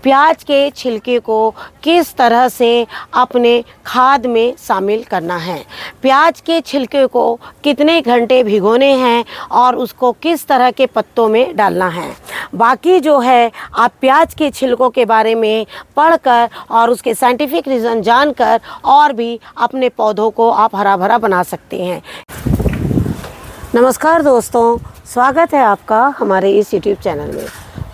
प्याज के छिलके को किस तरह से अपने खाद में शामिल करना है, प्याज के छिलके को कितने घंटे भिगोने हैं और उसको किस तरह के पत्तों में डालना है। बाकी जो है आप प्याज के छिलकों के बारे में पढ़कर और उसके साइंटिफिक रीज़न जानकर और भी अपने पौधों को आप हरा भरा बना सकते हैं। नमस्कार दोस्तों, स्वागत है आपका हमारे इस YouTube चैनल में।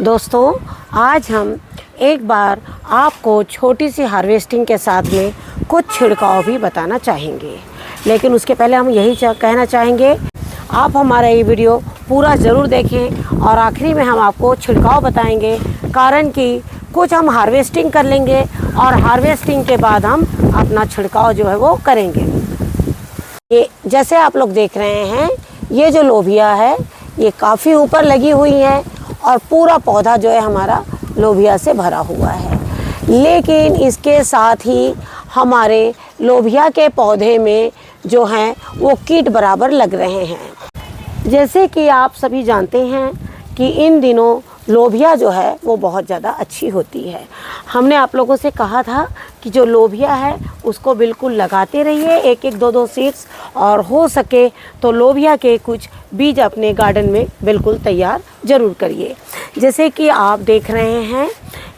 दोस्तों, आज हम एक बार आपको छोटी सी हार्वेस्टिंग के साथ में कुछ छिड़काव भी बताना चाहेंगे, लेकिन उसके पहले हम यही कहना चाहेंगे आप हमारा ये वीडियो पूरा ज़रूर देखें और आखिरी में हम आपको छिड़काव बताएंगे, कारण कि कुछ हम हार्वेस्टिंग कर लेंगे और हार्वेस्टिंग के बाद हम अपना छिड़काव जो है वो करेंगे। ये जैसे आप लोग देख रहे हैं, ये जो लोबिया है ये काफ़ी ऊपर लगी हुई है और पूरा पौधा जो है हमारा लोबिया से भरा हुआ है, लेकिन इसके साथ ही हमारे लोबिया के पौधे में जो हैं वो कीट बराबर लग रहे हैं। जैसे कि आप सभी जानते हैं कि इन दिनों लोबिया जो है वो बहुत ज़्यादा अच्छी होती है। हमने आप लोगों से कहा था कि जो लोबिया है उसको बिल्कुल लगाते रहिए, एक एक दो दो सीड्स, और हो सके तो लोबिया के कुछ बीज अपने गार्डन में बिल्कुल तैयार ज़रूर करिए। जैसे कि आप देख रहे हैं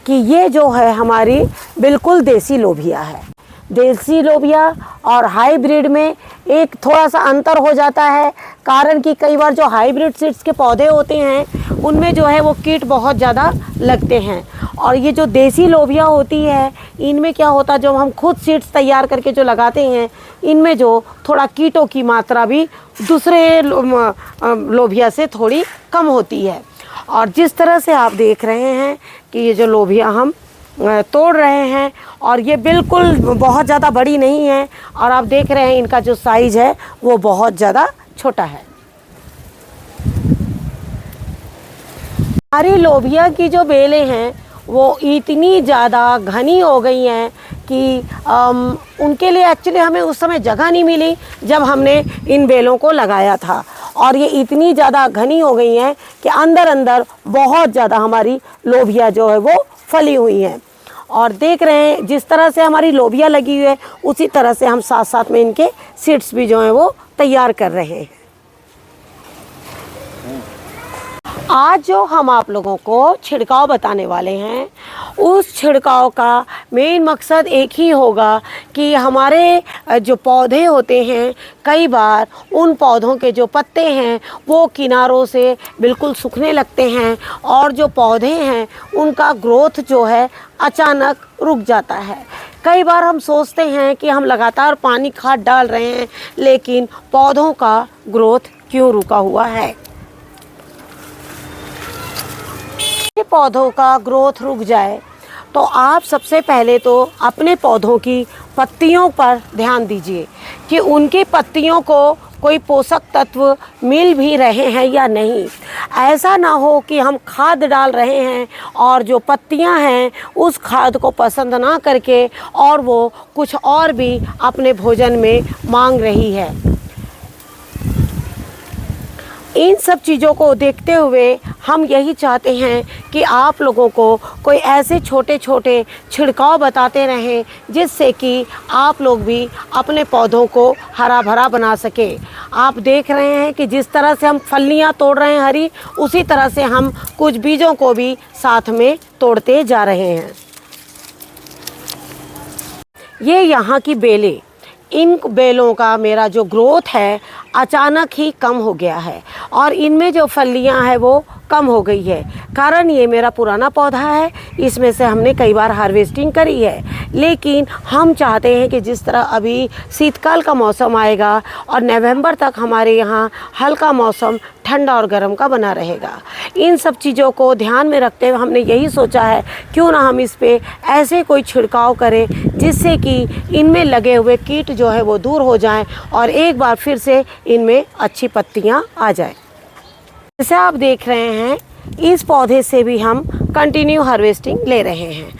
कि ये जो है हमारी बिल्कुल देसी लोबिया है। देसी लोबिया और हाइब्रिड में एक थोड़ा सा अंतर हो जाता है, कारण कि कई बार जो हाइब्रिड सीड्स के पौधे होते हैं उनमें जो है वो कीट बहुत ज़्यादा लगते हैं, और ये जो देसी लोबिया होती है इनमें क्या होता है, जब हम खुद सीड्स तैयार करके जो लगाते हैं इनमें जो थोड़ा कीटों की मात्रा भी दूसरे लोबिया से थोड़ी कम होती है। और जिस तरह से आप देख रहे हैं कि ये जो लोबिया हम तोड़ रहे हैं और ये बिल्कुल बहुत ज़्यादा बड़ी नहीं है, और आप देख रहे हैं इनका जो साइज़ है वो बहुत ज़्यादा छोटा है। हमारी लोबिया की जो बेलें हैं वो इतनी ज़्यादा घनी हो गई हैं कि उनके लिए एक्चुअली हमें उस समय जगह नहीं मिली जब हमने इन बेलों को लगाया था, और ये इतनी ज़्यादा घनी हो गई हैं कि अंदर अंदर बहुत ज़्यादा हमारी लोबिया जो है वो फली हुई हैं। और देख रहे हैं जिस तरह से हमारी लोबिया लगी हुई है उसी तरह से हम साथ साथ में इनके सीड्स भी जो हैं वो तैयार कर रहे हैं। आज जो हम आप लोगों को छिड़काव बताने वाले हैं उस छिड़काव का मेन मकसद एक ही होगा कि हमारे जो पौधे होते हैं कई बार उन पौधों के जो पत्ते हैं वो किनारों से बिल्कुल सूखने लगते हैं और जो पौधे हैं उनका ग्रोथ जो है अचानक रुक जाता है। कई बार हम सोचते हैं कि हम लगातार पानी खाद डाल रहे हैं, लेकिन पौधों का ग्रोथ क्यों रुका हुआ है। पौधों का ग्रोथ रुक जाए तो आप सबसे पहले तो अपने पौधों की पत्तियों पर ध्यान दीजिए कि उनकी पत्तियों को कोई पोषक तत्व मिल भी रहे हैं या नहीं। ऐसा ना हो कि हम खाद डाल रहे हैं और जो पत्तियां हैं उस खाद को पसंद ना करके और वो कुछ और भी अपने भोजन में मांग रही है। इन सब चीज़ों को देखते हुए हम यही चाहते हैं कि आप लोगों को कोई ऐसे छोटे छोटे छिड़काव बताते रहें जिससे कि आप लोग भी अपने पौधों को हरा भरा बना सकें। आप देख रहे हैं कि जिस तरह से हम फलियां तोड़ रहे हैं हरी, उसी तरह से हम कुछ बीजों को भी साथ में तोड़ते जा रहे हैं। ये यहाँ की बेलें, इन बेलों का मेरा जो ग्रोथ है अचानक ही कम हो गया है और इनमें जो फलियां हैं वो कम हो गई है। कारण ये मेरा पुराना पौधा है, इसमें से हमने कई बार हार्वेस्टिंग करी है, लेकिन हम चाहते हैं कि जिस तरह अभी शीतकाल का मौसम आएगा और नवंबर तक हमारे यहाँ हल्का मौसम ठंडा और गर्म का बना रहेगा। इन सब चीज़ों को ध्यान में रखते हुए हमने यही सोचा है क्यों ना हम इस पे ऐसे कोई छिड़काव करें जिससे कि इनमें लगे हुए कीट जो है वो दूर हो जाएं और एक बार फिर से इनमें अच्छी पत्तियां आ जाएं। जैसे आप देख रहे हैं इस पौधे से भी हम कंटिन्यू हार्वेस्टिंग ले रहे हैं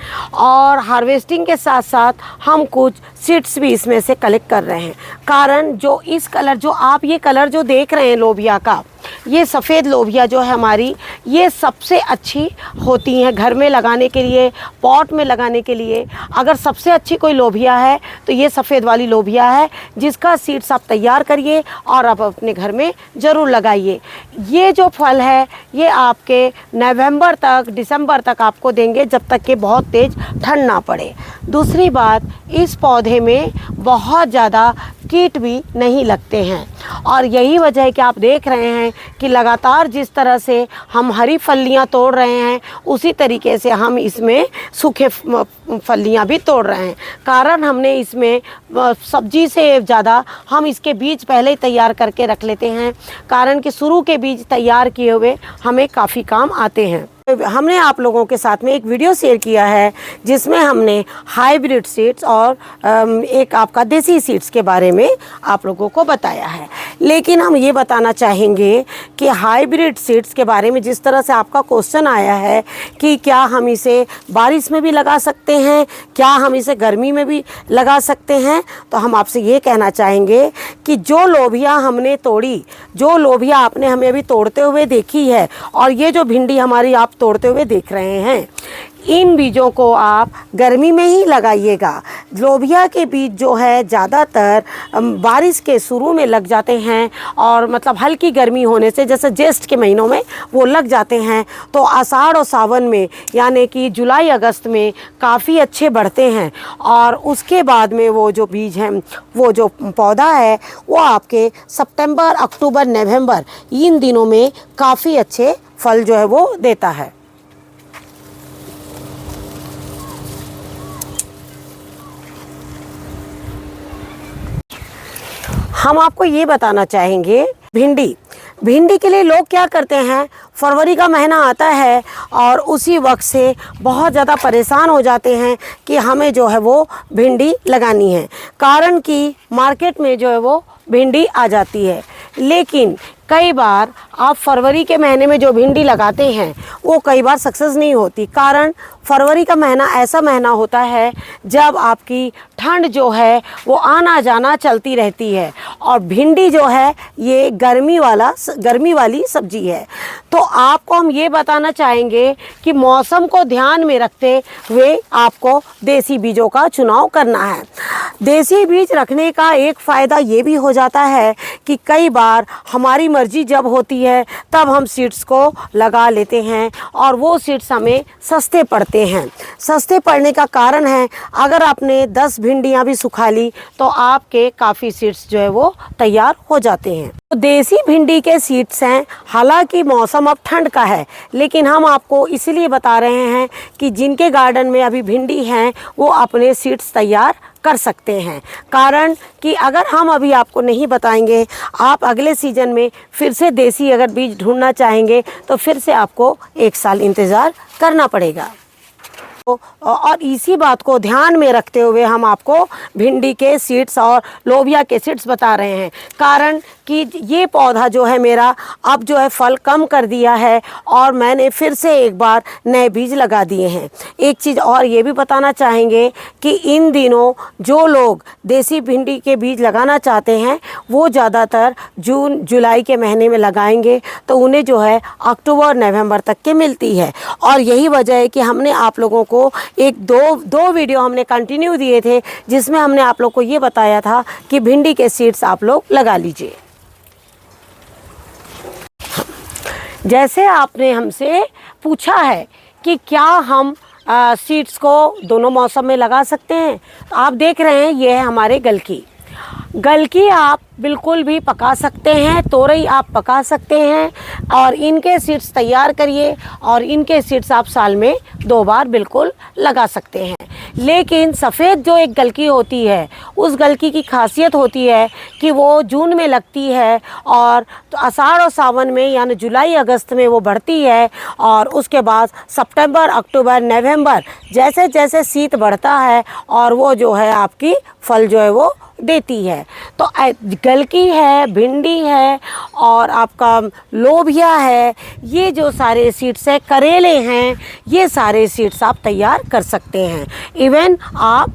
और हार्वेस्टिंग के साथ साथ हम कुछ सीड्स भी इसमें से कलेक्ट कर रहे हैं। कारण जो इस कलर, जो आप ये कलर जो देख रहे हैं लोबिया का, ये सफ़ेद लोबिया जो है हमारी, ये सबसे अच्छी होती हैं घर में लगाने के लिए, पॉट में लगाने के लिए। अगर सबसे अच्छी कोई लोबिया है तो ये सफ़ेद वाली लोबिया है, जिसका सीड्स आप तैयार करिए और आप अपने घर में ज़रूर लगाइए। ये जो फल है ये आपके नवंबर तक, दिसंबर तक आपको देंगे, जब तक कि बहुत तेज़ ठंड ना पड़े। दूसरी बात, इस पौधे में बहुत ज़्यादा कीट भी नहीं लगते हैं, और यही वजह है कि आप देख रहे हैं कि लगातार जिस तरह से हम हरी फलियां तोड़ रहे हैं, उसी तरीके से हम इसमें सूखे फलियां भी तोड़ रहे हैं। कारण हमने इसमें सब्जी से ज़्यादा हम इसके बीज पहले ही तैयार करके रख लेते हैं, कारण कि शुरू के बीज तैयार किए हुए हमें काफ़ी काम आते हैं। हमने आप लोगों के साथ में एक वीडियो शेयर किया है जिसमें हमने हाइब्रिड सीड्स और एक आपका देसी सीड्स के बारे में आप लोगों को बताया है। लेकिन हम ये बताना चाहेंगे कि हाइब्रिड सीड्स के बारे में जिस तरह से आपका क्वेश्चन आया है कि क्या हम इसे बारिश में भी लगा सकते हैं, क्या हम इसे गर्मी में भी लगा सकते हैं, तो हम आपसे ये कहना चाहेंगे कि जो लोबिया हमने तोड़ी, जो लोबिया आपने हमें अभी तोड़ते हुए देखी है, और ये जो भिंडी हमारी आप तोड़ते हुए देख रहे हैं, इन बीजों को आप गर्मी में ही लगाइएगा। लोबिया के बीज जो है ज़्यादातर बारिश के शुरू में लग जाते हैं, और मतलब हल्की गर्मी होने से, जैसे ज्येष्ठ के महीनों में वो लग जाते हैं, तो आषाढ़ और सावन में यानी कि जुलाई अगस्त में काफ़ी अच्छे बढ़ते हैं। और उसके बाद में वो जो बीज हैं, वो जो पौधा है, वो आपके सितंबर, अक्टूबर, नवंबर इन दिनों में काफ़ी अच्छे फल जो है वो देता है। हम आपको ये बताना चाहेंगे, भिंडी के लिए लोग क्या करते हैं, फरवरी का महीना आता है और उसी वक्त से बहुत ज़्यादा परेशान हो जाते हैं कि हमें जो है वो भिंडी लगानी है, कारण कि मार्केट में जो है वो भिंडी आ जाती है। लेकिन कई बार आप फरवरी के महीने में जो भिंडी लगाते हैं वो कई बार सक्सेस नहीं होती, कारण फरवरी का महीना ऐसा महीना होता है जब आपकी ठंड जो है वो आना जाना चलती रहती है, और भिंडी जो है ये गर्मी वाली सब्जी है। तो आपको हम ये बताना चाहेंगे कि मौसम को ध्यान में रखते हुए आपको देसी बीजों का चुनाव करना है। देसी बीज रखने का एक फ़ायदा ये भी हो जाता है कि कई बार हमारी मर्जी जब होती है तब हम सीड्स को लगा लेते हैं, और वो सीड्स हमें सस्ते पड़ते हैं। सस्ते पड़ने का कारण है, अगर आपने 10 भिंडियाँ भी सुखा ली तो आपके काफ़ी सीड्स जो है वो तैयार हो जाते हैं। तो देसी भिंडी के सीड्स हैं, हालांकि मौसम अब ठंड का है, लेकिन हम आपको इसलिए बता रहे हैं कि जिनके गार्डन में अभी भिंडी हैं वो अपने सीड्स तैयार कर सकते हैं। कारण कि अगर हम अभी आपको नहीं बताएंगे, आप अगले सीज़न में फिर से देसी अगर बीज ढूंढना चाहेंगे तो फिर से आपको 1 साल इंतज़ार करना पड़ेगा। और इसी बात को ध्यान में रखते हुए हम आपको भिंडी के सीड्स और लोबिया के सीड्स बता रहे हैं, कारण कि ये पौधा जो है मेरा अब जो है फल कम कर दिया है, और मैंने फिर से एक बार नए बीज लगा दिए हैं। एक चीज़ और ये भी बताना चाहेंगे कि इन दिनों जो लोग देसी भिंडी के बीज लगाना चाहते हैं वो ज़्यादातर जून जुलाई के महीने में लगाएंगे, तो उन्हें जो है अक्टूबर नवंबर तक के मिलती है। और यही वजह है कि हमने आप लोगों को एक दो वीडियो हमने कंटिन्यू दिए थे, जिसमें हमने आप लोग को ये बताया था कि भिंडी के सीड्स आप लोग लगा लीजिए। जैसे आपने हमसे पूछा है कि क्या हम सीड्स को दोनों मौसम में लगा सकते हैं, तो आप देख रहे हैं ये है हमारे गलकी आप बिल्कुल भी पका सकते हैं, तोरई आप पका सकते हैं, और इनके सीड्स तैयार करिए, और इनके सीड्स आप साल में 2 बार बिल्कुल लगा सकते हैं। लेकिन सफ़ेद जो एक गलकी होती है, उस गलकी की खासियत होती है कि वो जून में लगती है, और तो आषाढ़ और सावन में यानी जुलाई अगस्त में वो बढ़ती है, और उसके बाद सितंबर, अक्टूबर, नवंबर जैसे जैसे शीत बढ़ता है और वो जो है आपकी फल जो है वो देती है। तो गलकी है, भिंडी है, और आपका लोबिया है, ये जो सारे सीड्स है, करेले हैं, ये सारे सीड्स आप तैयार कर सकते हैं। इवन आप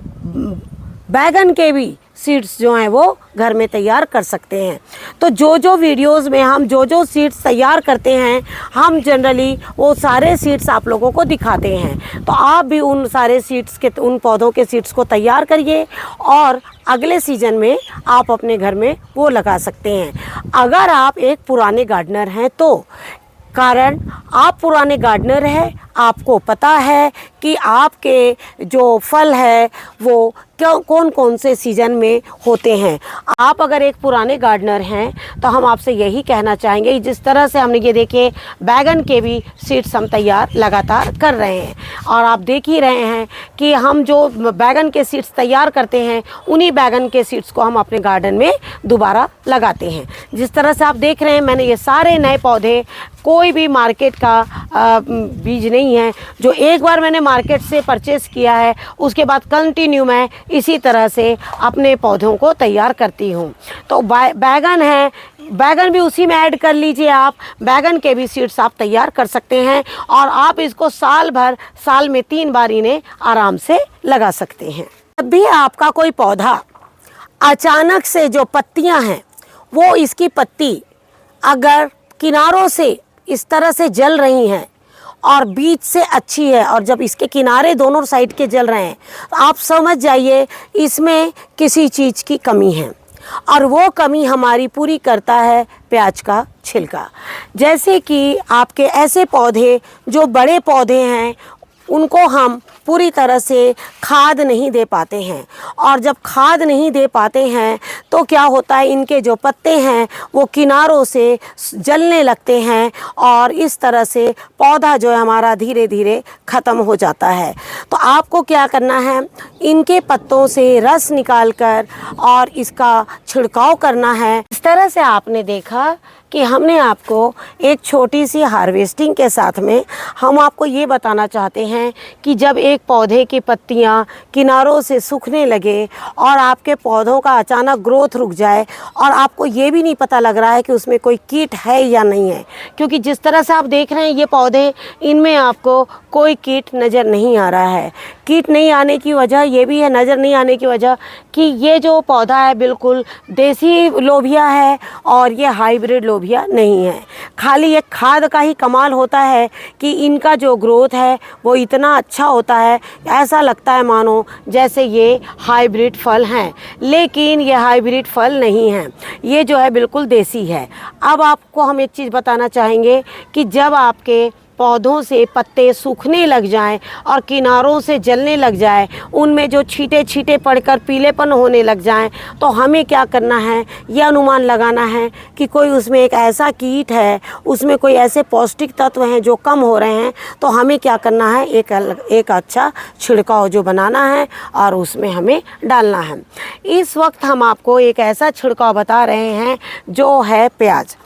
बैगन के भी सीड्स जो हैं वो घर में तैयार कर सकते हैं। तो जो वीडियोस में हम जो सीड्स तैयार करते हैं, हम जनरली वो सारे सीड्स आप लोगों को दिखाते हैं। तो आप भी उन सारे सीड्स के, उन पौधों के सीड्स को तैयार करिए और अगले सीज़न में आप अपने घर में वो लगा सकते हैं। अगर आप एक पुराने गार्डनर हैं तो, कारण आप पुराने गार्डनर हैं, आपको पता है कि आपके जो फल है वो कौन कौन से सीज़न में होते हैं। आप अगर एक पुराने गार्डनर हैं तो हम आपसे यही कहना चाहेंगे, जिस तरह से हमने ये देखिए बैगन के भी सीड्स हम तैयार लगातार कर रहे हैं और आप देख ही रहे हैं कि हम जो बैगन के सीड्स तैयार करते हैं उन्हीं बैगन के सीड्स को हम अपने गार्डन में दोबारा लगाते हैं। जिस तरह से आप देख रहे हैं, मैंने ये सारे नए पौधे, कोई भी मार्केट का बीज नहीं है जो एक बार मैंने मार्केट से परचेज़ किया है, उसके बाद कंटिन्यू मैं इसी तरह से अपने पौधों को तैयार करती हूँ। तो बैगन है, बैगन भी उसी में ऐड कर लीजिए आप। बैगन के भी सीड्स आप तैयार कर सकते हैं और आप इसको साल में 3 बार इन्हें आराम से लगा सकते हैं। जब भी आपका कोई पौधा अचानक से जो पत्तियां हैं वो, इसकी पत्ती अगर किनारों से इस तरह से जल रही हैं और बीच से अच्छी है और जब इसके किनारे दोनों साइड के जल रहे हैं, तो आप समझ जाइए इसमें किसी चीज़ की कमी है और वो कमी हमारी पूरी करता है प्याज का छिलका। जैसे कि आपके ऐसे पौधे जो बड़े पौधे हैं उनको हम पूरी तरह से खाद नहीं दे पाते हैं और जब खाद नहीं दे पाते हैं तो क्या होता है, इनके जो पत्ते हैं वो किनारों से जलने लगते हैं और इस तरह से पौधा जो है हमारा धीरे धीरे ख़त्म हो जाता है। तो आपको क्या करना है, इनके पत्तों से रस निकालकर और इसका छिड़काव करना है। इस तरह से आपने देखा कि हमने आपको एक छोटी सी हार्वेस्टिंग के साथ में हम आपको ये बताना चाहते हैं कि जब एक पौधे की पत्तियां किनारों से सूखने लगे और आपके पौधों का अचानक ग्रोथ रुक जाए और आपको ये भी नहीं पता लग रहा है कि उसमें कोई कीट है या नहीं है, क्योंकि जिस तरह से आप देख रहे हैं ये पौधे, इनमें आपको कोई कीट नज़र नहीं आ रहा है। कीट नहीं आने की वजह ये भी है, नज़र नहीं आने की वजह कि ये जो पौधा है बिल्कुल देसी लोबिया है और ये हाइब्रिड लोबिया नहीं है। खाली एक खाद का ही कमाल होता है कि इनका जो ग्रोथ है वो इतना अच्छा होता है, ऐसा लगता है मानो जैसे ये हाइब्रिड फल हैं, लेकिन ये हाइब्रिड फल नहीं हैं, ये जो है बिल्कुल देसी है। अब आपको हम एक चीज़ बताना चाहेंगे कि जब आपके पौधों से पत्ते सूखने लग जाएं और किनारों से जलने लग जाए, उनमें जो छींटे छींटे पड़कर पीलेपन होने लग जाएं, तो हमें क्या करना है, यह अनुमान लगाना है कि कोई उसमें एक ऐसा कीट है, उसमें कोई ऐसे पौष्टिक तत्व हैं जो कम हो रहे हैं। तो हमें क्या करना है, एक अच्छा छिड़काव जो बनाना है और उसमें हमें डालना है। इस वक्त हम आपको एक ऐसा छिड़काव बता रहे हैं जो है प्याज।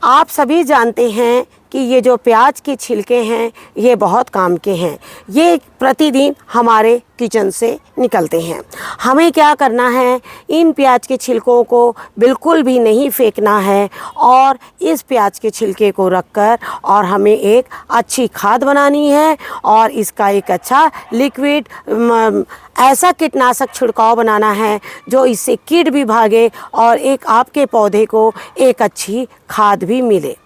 आप सभी जानते हैं कि ये जो प्याज के छिलके हैं ये बहुत काम के हैं, ये प्रतिदिन हमारे किचन से निकलते हैं। हमें क्या करना है, इन प्याज के छिलकों को बिल्कुल भी नहीं फेंकना है और इस प्याज के छिलके को रखकर और हमें एक अच्छी खाद बनानी है और इसका एक अच्छा लिक्विड ऐसा कीटनाशक छिड़काव बनाना है जो इससे कीट भी भागे और एक आपके पौधे को एक अच्छी खाद भी मिले।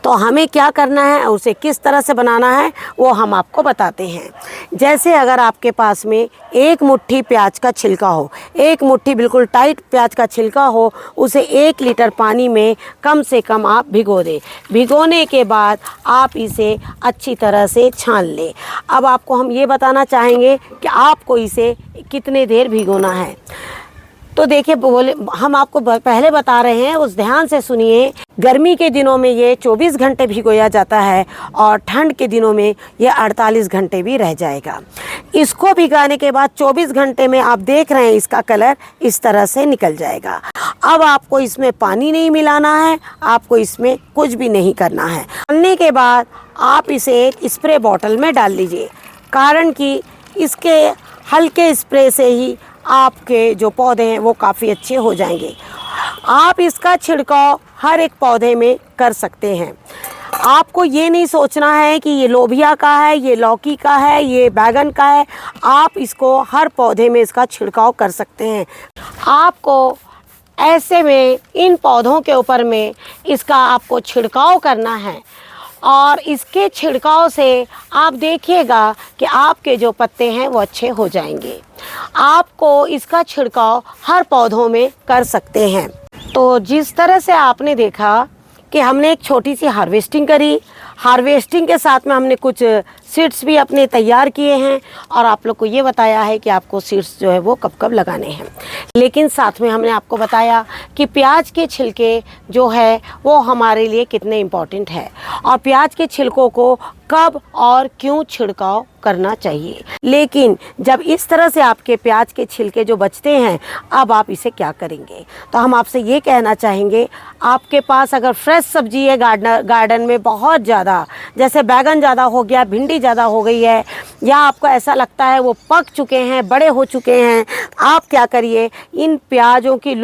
तो हमें क्या करना है, उसे किस तरह से बनाना है वो हम आपको बताते हैं। जैसे अगर आपके पास में एक मुट्ठी प्याज का छिलका हो, एक मुट्ठी बिल्कुल टाइट प्याज का छिलका हो, उसे 1 लीटर पानी में कम से कम आप भिगो दें। भिगोने के बाद आप इसे अच्छी तरह से छान लें। अब आपको हम ये बताना चाहेंगे कि आपको इसे कितने देर भिगोना है। तो देखिए, हम आपको पहले बता रहे हैं, उस ध्यान से सुनिए। गर्मी के दिनों में ये 24 घंटे भिगोया जाता है और ठंड के दिनों में ये 48 घंटे भी रह जाएगा। इसको भिगाने के बाद 24 घंटे में आप देख रहे हैं इसका कलर इस तरह से निकल जाएगा। अब आपको इसमें पानी नहीं मिलाना है, आपको इसमें कुछ भी नहीं करना है। डालने के बाद आप इसे एक स्प्रे बॉटल में डाल लीजिए, कारण कि इसके हल्के स्प्रे से ही आपके जो पौधे हैं वो काफ़ी अच्छे हो जाएंगे। आप इसका छिड़काव हर एक पौधे में कर सकते हैं। आपको ये नहीं सोचना है कि ये लोबिया का है, ये लौकी का है, ये बैगन का है। आप इसको हर पौधे में इसका छिड़काव कर सकते हैं। आपको ऐसे में इन पौधों के ऊपर में इसका आपको छिड़काव करना है और इसके छिड़काव से आप देखिएगा कि आपके जो पत्ते हैं वो अच्छे हो जाएंगे। आपको इसका छिड़काव हर पौधों में कर सकते हैं। तो जिस तरह से आपने देखा कि हमने एक छोटी सी हार्वेस्टिंग करी, हार्वेस्टिंग के साथ में हमने कुछ सीड्स भी अपने तैयार किए हैं और आप लोग को ये बताया है कि आपको सीड्स जो है वो कब कब लगाने हैं। लेकिन साथ में हमने आपको बताया कि प्याज के छिलके जो है वो हमारे लिए कितने इम्पॉर्टेंट है और प्याज के छिलकों को कब और क्यों छिड़काव करना चाहिए। लेकिन जब इस तरह से आपके प्याज के छिलके जो बचते हैं, अब आप इसे क्या करेंगे? तो हम आपसे ये कहना चाहेंगे, आपके पास अगर फ्रेश सब्जी है गार्डन में बहुत ज़्यादा, जैसे बैगन ज़्यादा हो गया, भिंडी ज़्यादा हो गई है, या आपको ऐसा लगता है वो पक चुके हैं, बड़े हो चुके हैं, आप क्या करिए, इन प्याज़ों की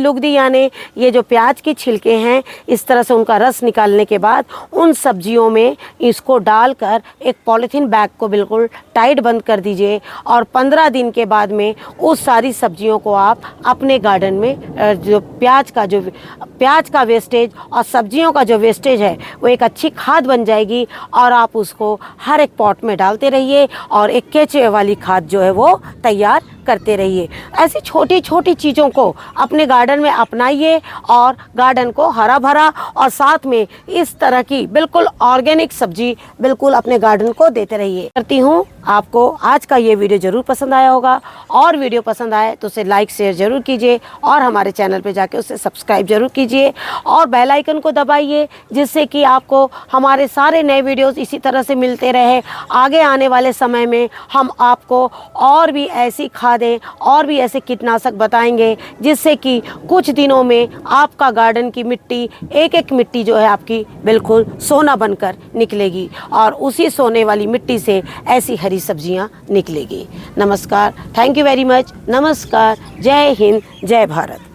लुगदी यानी ये जो प्याज के छिलके हैं, इस तरह से उनका रस निकालने के बाद उन सब्जियों में इसको डालकर एक पॉलीथीन बैग को बिल्कुल टाइट बंद कर दीजिए और 15 दिन के बाद में उस सारी सब्जियों को आप अपने गार्डन में जो प्याज का वेस्टेज और सब्जियों का जो वेस्टेज है वो एक अच्छी खाद बन जाएगी और आप उसको हर एक पॉट में डालते रहिए और एक केचुए वाली खाद जो है वो तैयार करते रहिए। ऐसी छोटी छोटी चीज़ों को अपने गार्डन में अपनाइए और गार्डन को हरा भरा और साथ में इस तरह की बिल्कुल ऑर्गेनिक सब्जी बिल्कुल अपने गार्डन को देते रहिए। करती हूँ आपको आज का ये वीडियो ज़रूर पसंद आया होगा और वीडियो पसंद आए तो उसे लाइक शेयर ज़रूर कीजिए और हमारे चैनल पे जाके उसे सब्सक्राइब ज़रूर कीजिए और बेल आइकन को दबाइए, जिससे कि आपको हमारे सारे नए वीडियोस इसी तरह से मिलते रहे। आगे आने वाले समय में हम आपको और भी ऐसी खादें और भी ऐसे कीटनाशक बताएंगे जिससे कि कुछ दिनों में आपका गार्डन की मिट्टी एक मिट्टी जो है आपकी बिल्कुल सोना बनकर निकलेगी और उसी सोने वाली मिट्टी से ऐसी हरी सब्जियां निकलेगी। नमस्कार, थैंक यू वेरी मच। नमस्कार, जय हिंद, जय भारत।